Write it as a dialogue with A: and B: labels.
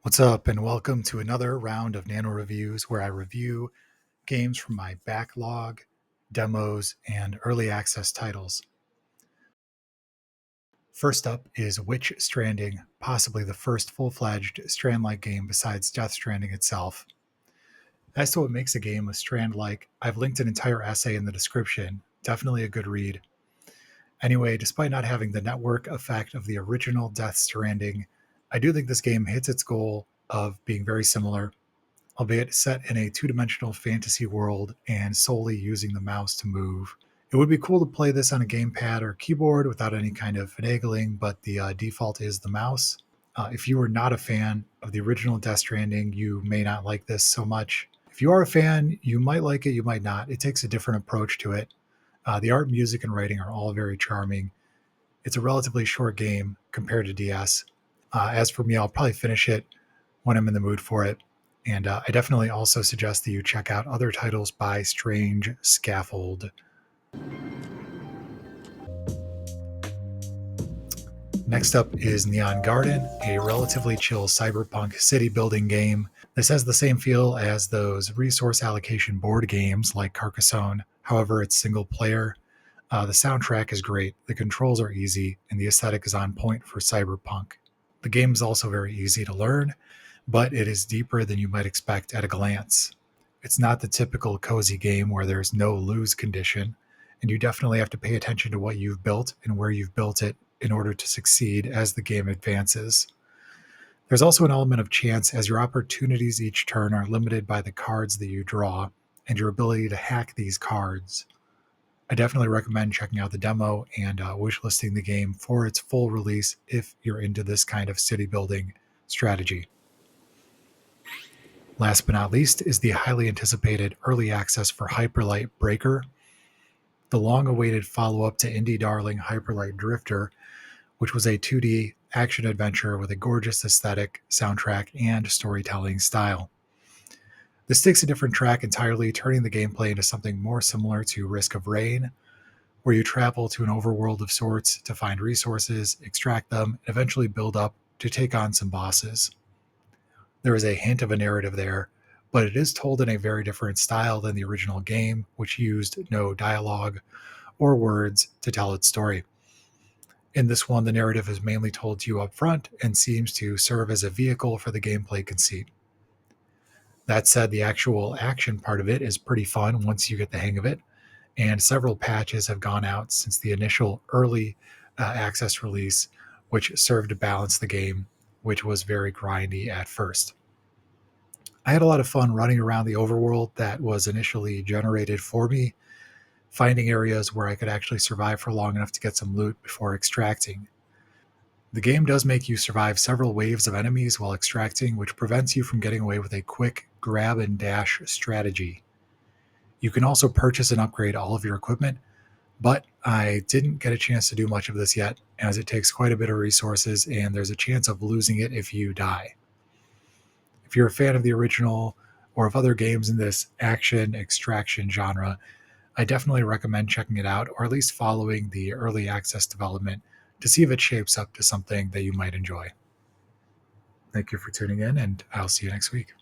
A: What's up, and welcome to another round of Nanoreviews where I review games from my backlog, demos, and early access titles. First up is Witch Stranding, possibly the first full-fledged Strand-like game besides Death Stranding itself. As to what makes a game a Strand-like, I've linked an entire essay in the description, definitely a good read. Anyway, despite not having the network effect of the original Death Stranding, I do think this game hits its goal of being very similar, albeit set in a two-dimensional fantasy world and solely using the mouse to move. It would be cool to play this on a gamepad or keyboard without any kind of finagling, but the default is the mouse. If you are not a fan of the original Death Stranding, you may not like this so much. If you are a fan, you might like it, you might not. It takes a different approach to it. The art, music, and writing are all very charming. It's a relatively short game compared to DS. As for me, I'll probably finish it when I'm in the mood for it. And I definitely also suggest that you check out other titles by Strange Scaffold. Next up is Neongarten, a relatively chill cyberpunk city building game. This has the same feel as those resource allocation board games like Carcassonne, however, it's single player. The soundtrack is great, the controls are easy, and the aesthetic is on point for cyberpunk. The game is also very easy to learn, but it is deeper than you might expect at a glance. It's not the typical cozy game where there's no lose condition, and you definitely have to pay attention to what you've built and where you've built it in order to succeed as the game advances. There's also an element of chance, as your opportunities each turn are limited by the cards that you draw and your ability to hack these cards. I definitely recommend checking out the demo and wishlisting the game for its full release if you're into this kind of city building strategy. Last but not least is the highly anticipated early access for Hyperlight Breaker, the long-awaited follow-up to indie darling Hyperlight Drifter, which was a 2D action-adventure with a gorgeous aesthetic, soundtrack, and storytelling style. This takes a different track entirely, turning the gameplay into something more similar to Risk of Rain, where you travel to an overworld of sorts to find resources, extract them, and eventually build up to take on some bosses. There is a hint of a narrative there, but it is told in a very different style than the original game, which used no dialogue or words to tell its story. In this one, the narrative is mainly told to you up front and seems to serve as a vehicle for the gameplay conceit. That said, the actual action part of it is pretty fun once you get the hang of it, and several patches have gone out since the initial early access release, which served to balance the game, which was very grindy at first. I had a lot of fun running around the overworld that was initially generated for me, finding areas where I could actually survive for long enough to get some loot before extracting. The game does make you survive several waves of enemies while extracting, which prevents you from getting away with a quick grab and dash strategy. You can also purchase and upgrade all of your equipment, but I didn't get a chance to do much of this yet, as it takes quite a bit of resources and there's a chance of losing it if you die. If you're a fan of the original or of other games in this action extraction genre, I definitely recommend checking it out, or at least following the early access development to see if it shapes up to something that you might enjoy. Thank you for tuning in, and I'll see you next week.